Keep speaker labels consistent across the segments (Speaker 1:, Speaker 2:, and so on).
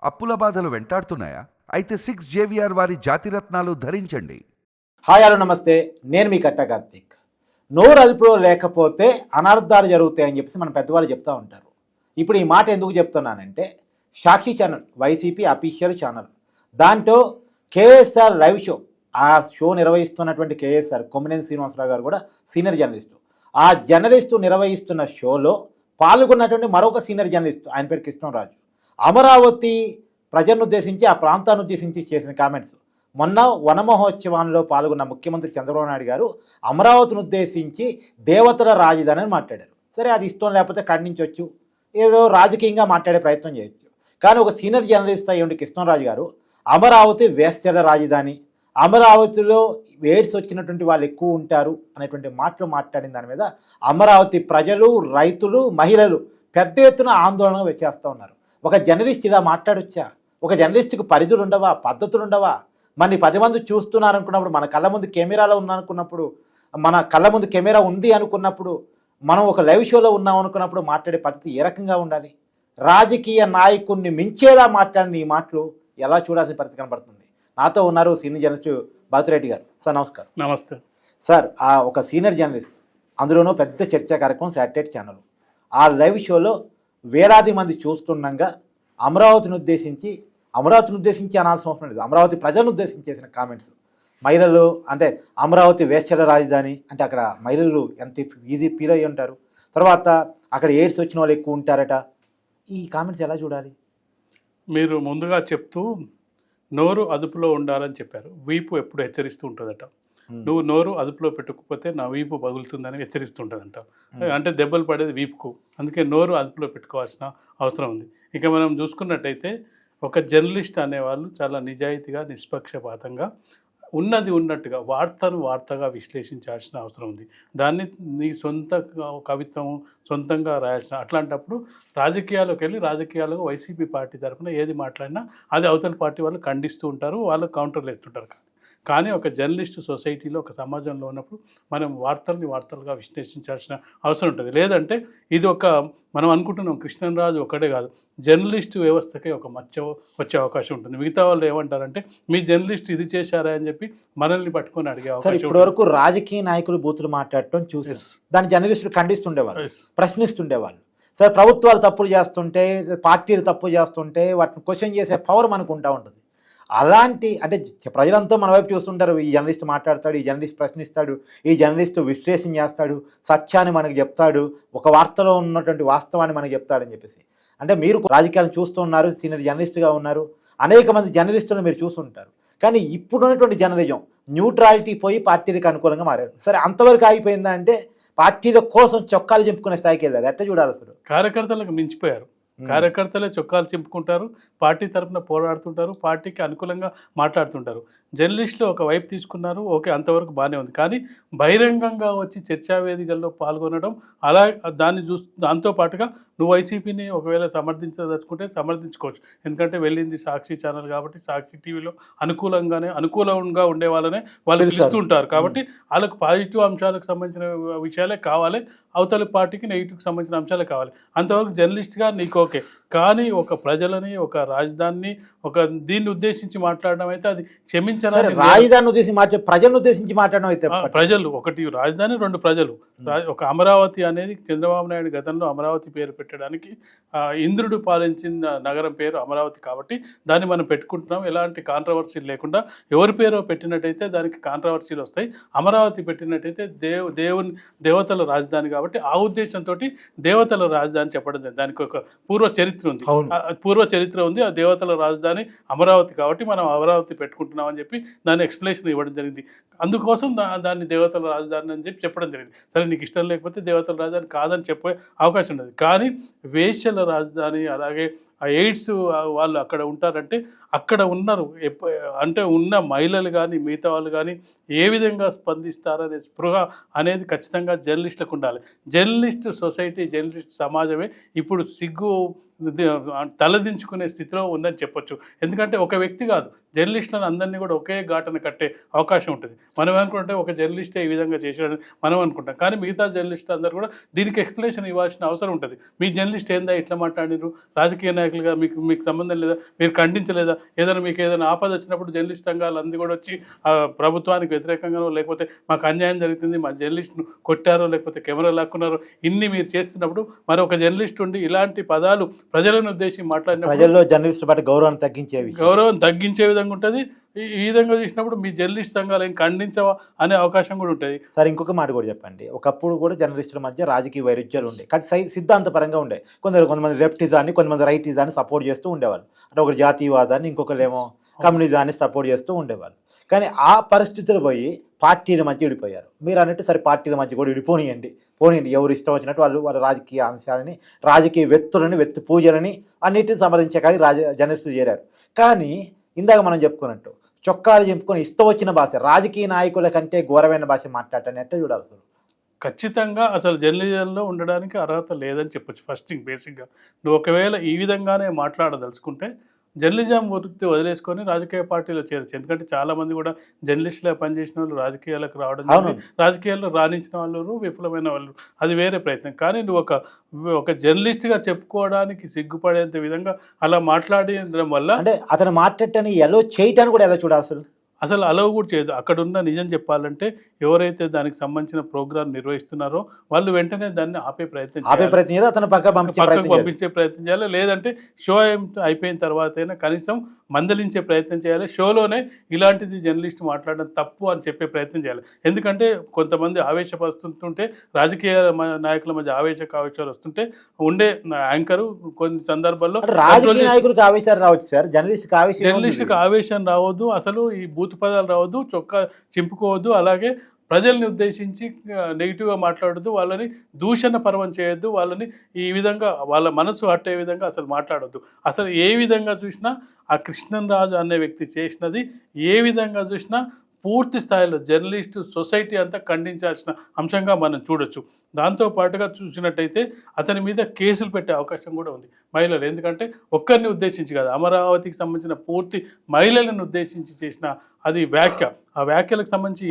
Speaker 1: అప్పుల బాధలు వెంటాడుతున్నాయా? అయితే 6 జేవిఆర్ వారి జాతిరత్నాలు ధరించండి.
Speaker 2: హాయ్ హలో నమస్తే, నేను మీ కట్ట కార్తీక్. నోరు అదుపులో లేకపోతే అనర్థాలు జరుగుతాయని చెప్పేసి మన పెద్దవాళ్ళు చెప్తూ ఉంటారు. ఇప్పుడు ఈ మాట ఎందుకు చెప్తున్నానంటే, సాక్షి ఛానల్ వైసీపీ అఫీషియల్ ఛానల్, దాంట్లో కేఎస్ఆర్ లైవ్ షో, ఆ షో నిర్వహిస్తున్నటువంటి కేఎస్ఆర్ కొమ్మినేని శ్రీనివాసరావు గారు కూడా సీనియర్ జర్నలిస్టు. ఆ జర్నలిస్టు నిర్వహిస్తున్న షోలో పాల్గొన్నటువంటి మరొక సీనియర్ జర్నలిస్టు, ఆయన పేరు కృష్ణరాజు, అమరావతి ప్రజలను ఉద్దేశించి, ఆ ప్రాంతాన్ని ఉద్దేశించి చేసిన కామెంట్స్. మొన్న వన మహోత్సవంలో పాల్గొన్న ముఖ్యమంత్రి చంద్రబాబు నాయుడు గారు అమరావతిని ఉద్దేశించి దేవతల రాజధాని అని మాట్లాడారు. సరే, అది ఇష్టం లేకపోతే ఖండించవచ్చు, ఏదో రాజకీయంగా మాట్లాడే ప్రయత్నం చేయొచ్చు. కానీ ఒక సీనియర్ జర్నలిస్ట్ అయ్యండి కృష్ణరాజు గారు, అమరావతి వేశ్యల రాజధాని, అమరావతిలో ఎయిడ్స్ వచ్చినటువంటి వాళ్ళు ఎక్కువ ఉంటారు అనేటువంటి మాటలు మాట్లాడిన దాని మీద అమరావతి ప్రజలు, రైతులు, మహిళలు పెద్ద ఎత్తున ఆందోళన చేస్తూ ఉన్నారు. ఒక జర్నలిస్ట్ ఇలా మాట్లాడొచ్చా? ఒక జర్నలిస్ట్కి పరిధులు ఉండవా, పద్ధతులు ఉండవా? మన 10 మంది చూస్తున్నారు అనుకున్నప్పుడు, మన కళ్ళ ముందు కెమెరాలో ఉన్నానుకున్నప్పుడు, మన కళ్ళ ముందు కెమెరా ఉంది అనుకున్నప్పుడు, మనం ఒక లైవ్ షోలో ఉన్నాం అనుకున్నప్పుడు మాట్లాడే పద్ధతి ఏ రకంగా ఉండాలి? రాజకీయ నాయకుడిని మించేలా మాట్లాడిన ఈ మాటలు ఎలా చూడాల్సిన పరిస్థితి కనబడుతుంది. నాతో ఉన్నారు సీనియర్ జర్నలిస్ట్ బాతురెడ్డి గారు. సార్ నమస్కారం.
Speaker 3: నమస్తే
Speaker 2: సార్. ఒక సీనియర్ జర్నలిస్ట్, అందులోనూ పెద్ద చర్చా కార్యక్రమం శాటిలైట్ ఛానల్, ఆ లైవ్ షోలో వేలాది మంది చూస్తుండగా అమరావతిని ఉద్దేశించి అనాల్సిన అవసరం లేదు, అమరావతి ప్రజలను ఉద్దేశించి చేసిన కామెంట్స్, మహిళలు అంటే అమరావతి వేశ్యల రాజధాని అంటే అక్కడ మహిళలు ఎంత ఈజీ ఫీల్ అయ్యి ఉంటారు, తర్వాత అక్కడ ఎయిడ్స్ వచ్చిన వాళ్ళు ఎక్కువ ఉంటారట, ఈ కామెంట్స్ ఎలా చూడాలి?
Speaker 3: మీరు ముందుగా చెప్తూ నోరు అదుపులో ఉండాలని చెప్పారు. వీపు ఎప్పుడు హెచ్చరిస్తూ ఉంటుందట. నువ్వు నోరు అదుపులో పెట్టుకోకపోతే నా వీపు పగులుతుందని హెచ్చరిస్తుంటుందంట. అంటే దెబ్బలు పడేది వీపుకు, అందుకే నోరు అదుపులో పెట్టుకోవాల్సిన అవసరం ఉంది. ఇక మనం చూసుకున్నట్టయితే ఒక జర్నలిస్ట్ అనేవాళ్ళు చాలా నిజాయితీగా, నిష్పక్షపాతంగా, ఉన్నది ఉన్నట్టుగా, వార్తగా విశ్లేషించాల్సిన అవసరం ఉంది. దాన్ని నీ సొంత కవిత్వం సొంతంగా రాయాల్సిన, అట్లాంటప్పుడు రాజకీయాల్లోకి వెళ్ళి రాజకీయాల్లో వైసీపీ పార్టీ తరఫున ఏది మాట్లాడినా అది అవతల పార్టీ వాళ్ళు ఖండిస్తూ ఉంటారు, వాళ్ళు కౌంటర్లు వేస్తుంటారు. కానీ ఒక జర్నలిస్టు సొసైటీలో, ఒక సమాజంలో ఉన్నప్పుడు మనం వార్తలుగా విశ్లేషించాల్సిన అవసరం ఉంటుంది. లేదంటే ఇది మనం అనుకుంటున్నాం కృష్ణరాజు ఒకటే కాదు, జర్నలిస్టు వ్యవస్థకే ఒక మచ్చ వచ్చే అవకాశం ఉంటుంది. మిగతా వాళ్ళు ఏమంటారంటే మీ జర్నలిస్ట్ ఇది చేశారా అని చెప్పి మనల్ని పట్టుకొని అడిగే అవకాశం.
Speaker 2: ఇప్పటి వరకు రాజకీయ నాయకులు బూతులు మాట్లాడటం చూసి దాని జర్నలిస్టులు ఖండిస్తుండేవారు, ప్రశ్నిస్తుండేవాళ్ళు. సరే, ప్రభుత్వాలు తప్పులు చేస్తుంటే, పార్టీలు తప్పులు చేస్తుంటే వాటిని క్వశ్చన్ చేసే పవర్ మనకు ఉంటా ఉంటుంది. అలాంటి అంటే ప్రజలంతా మన వైపు చూస్తుంటారు, ఈ జర్నలిస్ట్ మాట్లాడతాడు, ఈ జర్నలిస్ట్ ప్రశ్నిస్తాడు, ఈ జర్నలిస్ట్ విశ్లేషణ చేస్తాడు, సత్యాన్ని మనకు చెప్తాడు, ఒక వార్తలో ఉన్నటువంటి వాస్తవాన్ని మనకు చెప్తాడని చెప్పేసి. అంటే మీరు రాజకీయాలను చూస్తున్నారు, సీనియర్ జర్నలిస్ట్గా ఉన్నారు, అనేక మంది జర్నలిస్టులను మీరు చూస్తుంటారు. కానీ ఇప్పుడున్నటువంటి జర్నలిజం న్యూట్రాలిటీ పోయి పార్టీలకు అనుకూలంగా మారారు. సరే, అంతవరకు ఆగిపోయిందా అంటే పార్టీల కోసం చొక్కాలు చెప్పుకునే స్థాయికి వెళ్ళారు. ఎట్లా చూడాలి? అసలు
Speaker 3: కార్యకర్తలకు మించిపోయారు. కార్యకర్తలే చొక్కాలు చింపుకుంటారు, పార్టీ తరఫున పోరాడుతుంటారు, పార్టీకి అనుకూలంగా మాట్లాడుతుంటారు. జర్నలిస్టులు ఒక వైపు తీసుకున్నారు, ఓకే, అంతవరకు బాగానే ఉంది. కానీ బహిరంగంగా వచ్చి చర్చా వేదికల్లో పాల్గొనడం, అలా దాంతో పాటుగా నువ్వు వైసీపీని ఒకవేళ సమర్థించదలుచుకుంటే సమర్థించుకోవచ్చు. ఎందుకంటే వెళ్ళింది సాక్షి ఛానల్ కాబట్టి, సాక్షి టీవీలో అనుకూలంగా ఉండే వాళ్ళనే వాళ్ళు పిలుస్తుంటారు. కాబట్టి వాళ్ళకు పాజిటివ్ అంశాలకు సంబంధించిన విషయాలే కావాలి, అవతల పార్టీకి నెగిటివ్కి సంబంధించిన అంశాలే కావాలి. అంతవరకు జర్నలిస్ట్గా నీకు ఓకే. కానీ ఒక ప్రజలని, ఒక రాజధానిని, దీన్ని ఉద్దేశించి మాట్లాడడం అయితే అది క్షమించాలి.
Speaker 2: రాజధాని ఉద్దేశించి ప్రజలను ఉద్దేశించి మాట్లాడడం అయితే,
Speaker 3: ప్రజలు ఒకటి రాజధాని, రెండు ప్రజలు. ఒక అమరావతి అనేది చంద్రబాబు నాయుడు గతంలో అమరావతి పేరు పెట్టడానికి ఇంద్రుడు పాలించిన నగరం పేరు అమరావతి కాబట్టి దాన్ని మనం పెట్టుకుంటున్నాం. ఎలాంటి కాంట్రవర్సీలు లేకుండా ఎవరి పేరు పెట్టినట్టయితే దానికి కాంట్రవర్సీలు వస్తాయి. అమరావతి పెట్టినట్టయితే దేవతల రాజధాని కాబట్టి ఆ ఉద్దేశంతో దేవతల రాజధాని చెప్పడం. దానికి ఒక పూర్వ చరిత్ర ఉంది. ఆ దేవతల రాజధాని అమరావతి కాబట్టి మనం అమరావతి పెట్టుకుంటున్నాం అని చెప్పి దాన్ని ఎక్స్ప్లెనేషన్ ఇవ్వడం జరిగింది. అందుకోసం దాన్ని దేవతల రాజధాని అని చెప్పి చెప్పడం జరిగింది. సరే, నీకు ఇష్టం లేకపోతే దేవతల రాజధాని కాదని చెప్పే అవకాశం ఉండదు. కానీ వేశ్యల రాజధాని, అలాగే ఆ ఎయిడ్స్ వాళ్ళు అక్కడ ఉంటారంటే అక్కడ ఉన్నారు అంటే ఉన్న మహిళలు కానీ మిగతా వాళ్ళు కానీ ఏ విధంగా స్పందిస్తారనే స్పృహ అనేది ఖచ్చితంగా జర్నలిస్టులకు ఉండాలి. జర్నలిస్ట్ సొసైటీ, జర్నలిస్ట్ సమాజమే ఇప్పుడు తలదించుకునే స్థితిలో ఉందని చెప్పొచ్చు. ఎందుకంటే ఒక వ్యక్తి కాదు, జర్నలిస్టులను అందరినీ కూడా ఒకే ఘాటన కట్టే అవకాశం ఉంటుంది. మనం అనుకుంటే ఒక జర్నలిస్టే ఈ విధంగా చేశాడని మనం అనుకుంటాం. కానీ మిగతా జర్నలిస్టులు అందరూ కూడా దీనికి ఎక్స్ప్లెనేషన్ ఇవ్వాల్సిన అవసరం ఉంటుంది. మీ జర్నలిస్ట్ ఏందా ఇట్లా మాట్లాడినారు, రాజకీయ నాయకులు నాయకులుగా మీకు మీకు సంబంధం లేదా, మీరు ఖండించలేదా? ఏదైనా మీకు ఏదైనా ఆపద వచ్చినప్పుడు జర్నలిస్ట్ సంఘాలు అన్నీ కూడా వచ్చి ప్రభుత్వానికి వ్యతిరేకంగానో లేకపోతే మాకు అన్యాయం జరుగుతుంది, మా జర్నలిస్ట్ను కొట్టారో లేకపోతే కెమెరా లాక్కున్నారో ఇన్ని మీరు చేస్తున్నప్పుడు మరి ఒక జర్నలిస్ట్ ఉండి ఇలాంటి పదాలు ప్రజలను ఉద్దేశించి మాట్లాడినప్పుడు
Speaker 2: ప్రజల్లో జర్నలిస్ట్ పట్ల గౌరవాన్ని
Speaker 3: గౌరవం తగ్గించే విధంగా ఉంటుంది. ఈ విధంగా చూసినప్పుడు మీ జర్నలిస్ట్ సంఘాలు ఏం ఖండించవా అనే అవకాశం కూడా ఉంటుంది.
Speaker 2: సార్ ఇంకొక మాట కూడా చెప్పండి, ఒకప్పుడు కూడా జర్నలిస్టుల మధ్య రాజకీయ వైరుధ్యాలు ఉండే, కానీ సిద్ధాంతపరంగా ఉండే. కొంతమంది లెఫ్టిజాన్ని కొంతమంది రైటిజాన్ని సపోర్ట్ చేస్తూ ఉండేవాళ్ళు. అంటే ఒకరు జాతీయవాదాన్ని ఇంకొకరేమో కమ్యూనిజాన్ని సపోర్ట్ చేస్తూ ఉండేవాళ్ళు. కానీ ఆ పరిస్థితులు పోయి పార్టీల మధ్య విడిపోయారు. మీరు అన్నట్టు సరే పార్టీల మధ్య కూడా పోనీయండి, ఎవరు ఇష్టం వచ్చినట్టు వాళ్ళ రాజకీయ అంశాలని, రాజకీయ వ్యక్తులని, వ్యక్తి పూజలని అన్నిటిని సంప్రదించే కానీ జర్నలిస్టులు చేరారు. కానీ ఇందాక మనం చెప్పుకున్నట్టు చొక్కాలు చెప్పుకొని ఇష్టం వచ్చిన భాష, రాజకీయ నాయకుల కంటే ఘోరమైన భాష మాట్లాడటాన్ని ఎట్లా చూడాలి సార్?
Speaker 3: ఖచ్చితంగా అసలు జర్నలిజంలో ఉండడానికి అర్హత లేదని చెప్పొచ్చు. ఫస్ట్ థింగ్ బేసిక్గా నువ్వు ఒకవేళ ఈ విధంగానే మాట్లాడదలుచుకుంటే జర్నలిజం వృత్తి వదిలేసుకొని రాజకీయ పార్టీలో చేరచ్చు. ఎందుకంటే చాలామంది కూడా జర్నలిస్టులుగా పనిచేసిన వాళ్ళు రాజకీయాలకు రావడం జరిగింది, రాజకీయాల్లో రాణించిన వాళ్ళు, విఫలమైన వాళ్ళు, అది వేరే ప్రయత్నం. కానీ నువ్వు ఒక జర్నలిస్ట్గా చెప్పుకోవడానికి సిగ్గుపడేంత విధంగా అలా మాట్లాడడం వల్ల
Speaker 2: అంటే అతను మాట్లాడటాన్ని ఎలా చేయటాన్ని కూడా ఎలా చూడాలి
Speaker 3: అసలు అలవ్ కూడా చేయదు. అక్కడున్న నిజం చెప్పాలంటే ఎవరైతే దానికి సంబంధించిన ప్రోగ్రామ్ నిర్వహిస్తున్నారో వాళ్ళు వెంటనే దాన్ని ఆపే ప్రయత్నం
Speaker 2: అతను పక్కకు
Speaker 3: పంపించే ప్రయత్నం చేయాలి. లేదంటే షో అయిపోయిన తర్వాత అయినా కనీసం మందలించే ప్రయత్నం చేయాలి. షోలోనే ఇలాంటిది జర్నలిస్ట్ మాట్లాడడం తప్పు అని చెప్పే ప్రయత్నం చేయాలి. ఎందుకంటే కొంతమంది ఆవేశపరుస్తుంటే, రాజకీయ నాయకుల మధ్య ఆవేశాలు వస్తుంటే ఉండే యాంకరు కొన్ని సందర్భాల్లో
Speaker 2: నాయకులకు ఆవేశాలు రావచ్చు సార్, జర్నలిస్ట్కి
Speaker 3: ఆవేశం రావద్దు, అసలు ఈ బూతు పదాలు రావద్దు, చొక్కా చింపుకోవద్దు, అలాగే ప్రజల్ని ఉద్దేశించి నెగిటివ్గా మాట్లాడద్దు, వాళ్ళని దూషణ పర్వం చేయొద్దు, వాళ్ళని ఈ విధంగా వాళ్ళ మనసు అట్టే విధంగా అసలు మాట్లాడొద్దు. అసలు ఏ విధంగా చూసినా ఆ కృష్ణరాజు అనే వ్యక్తి చేసినది ఏ విధంగా చూసినా పూర్తి స్థాయిలో జర్నలిస్టు సొసైటీ అంతా ఖండించాల్సిన అంశంగా మనం చూడొచ్చు. దాంతోపాటుగా చూసినట్టయితే అతని మీద కేసులు పెట్టే అవకాశం కూడా ఉంది మహిళలు. ఎందుకంటే ఒక్కరిని ఉద్దేశించి కాదు, అమరావతికి సంబంధించిన పూర్తి మహిళలను ఉద్దేశించి చేసిన అది వ్యాఖ్య. ఆ వ్యాఖ్యలకు సంబంధించి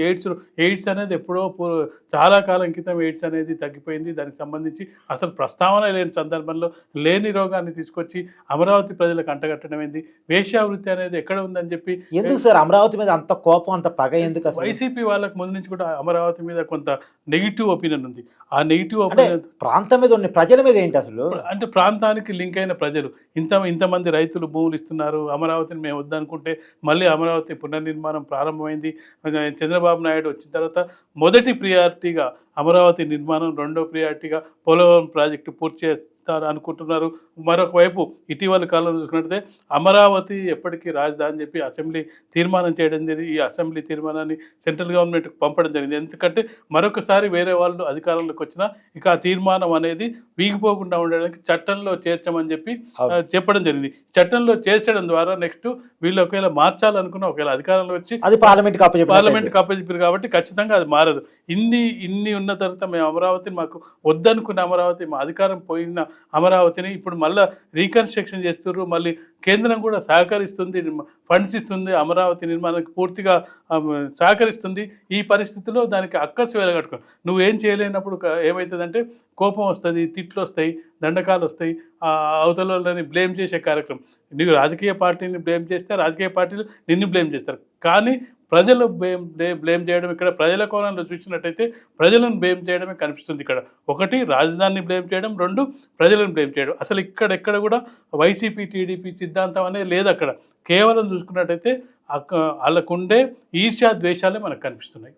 Speaker 3: ఎయిడ్స్ అనేది ఎప్పుడో చాలా కాలం క్రితం ఎయిడ్స్ అనేది తగ్గిపోయింది. దానికి సంబంధించి అసలు ప్రస్తావన లేని సందర్భంలో లేని రోగాన్ని తీసుకొచ్చి అమరావతి ప్రజలకు అంటగట్టడం ఏంది, వేశ్యావృత్తి అనేది ఎక్కడ ఉందని చెప్పి.
Speaker 2: ఎందుకు సార్ అమరావతి మీద అంత కోపం, అంత పగ ఎందుకు?
Speaker 3: వైసీపీ వాళ్ళకి ముందు నుంచి కూడా అమరావతి మీద కొంత నెగిటివ్ ఒపీనియన్ ఉంది. ఆ నెగిటివ్ ఒపీనియన్
Speaker 2: ప్రాంతం మీద ఉన్న ప్రజల మీద ఏంటి అసలు?
Speaker 3: అంటే ప్రాంతానికి లింక్ అయిన ప్రజలు ఇంతమంది రైతులు భూములు ఇస్తున్నారు, అమరావతిని మేము వద్దనుకుంటే మళ్ళీ అమరావతి పునర్నిర్మాణం ప్రారంభమైంది. చంద్రబాబు నాయుడు వచ్చిన తర్వాత మొదటి ప్రియారిటీగా అమరావతి నిర్మాణం, రెండో ప్రియారిటీగా పోలవరం ప్రాజెక్టు పూర్తి చేస్తారు అనుకుంటున్నారు. మరొక వైపు ఇటీవల కాలంలో చూసుకున్నట్లయితే అమరావతి ఎప్పటికీ రాజధాని చెప్పి అసెంబ్లీ తీర్మానం చేయడం జరిగింది. ఈ అసెంబ్లీ తీర్మానాన్ని సెంట్రల్ గవర్నమెంట్కి పంపడం జరిగింది. ఎందుకంటే మరొకసారి వేరే వాళ్ళు అధికారంలోకి వచ్చినా ఇక ఆ తీర్మానం అనేది వీగిపోకుండా ఉండడానికి చట్టంలో చేర్చమని చెప్పి చెప్పడం జరిగింది. చట్టంలో చేర్చడం ద్వారా నెక్స్ట్ వీళ్ళు ఒకవేళ మార్చాలనుకున్న ఒకవేళ అధికారంలో వచ్చి
Speaker 2: అది పార్లమెంట్కి
Speaker 3: అప్పచెప్పారు కాబట్టి ఖచ్చితంగా అది మారదు. ఇన్ని ఉన్న తర్వాత మేము అమరావతిని మాకు వద్దనుకున్న అమరావతి, మా అధికారం పోయిన అమరావతిని ఇప్పుడు మళ్ళీ రీకన్స్ట్రక్షన్ చేస్తున్నారు. మళ్ళీ కేంద్రం కూడా సహకరిస్తుంది, ఫండ్స్ ఇస్తుంది, అమరావతి నిర్మాణానికి పూర్తిగా సహకరిస్తుంది. ఈ పరిస్థితిలో దానికి అక్కసు వెలగట్టుకో నువ్వేం చేయలేనప్పుడు ఏమవుతుందంటే కోపం వస్తుంది, తిట్లు వస్తాయి, దండకాలు వస్తాయి, అవతలని బ్లేమ్ చేసే కార్యక్రమం. నువ్వు రాజకీయ పార్టీని బ్లేమ్ చేస్తే రాజకీయ పార్టీలు నిన్ను బ్లేమ్ చేస్తారు. కానీ ప్రజలు బ్లేమ్ చేయడం, ఇక్కడ ప్రజల కోణంలో చూసినట్టయితే ప్రజలను బ్లేమ్ చేయడమే కనిపిస్తుంది. ఇక్కడ ఒకటి రాజధానిని బ్లేమ్ చేయడం, రెండు ప్రజలను బ్లేమ్ చేయడం. అసలు ఎక్కడ కూడా వైసీపీ టీడీపీ సిద్ధాంతం అనేది లేదు. అక్కడ కేవలం చూసుకున్నట్టయితే వాళ్ళకుండే ఈర్ష్యా ద్వేషాలే మనకు కనిపిస్తున్నాయి.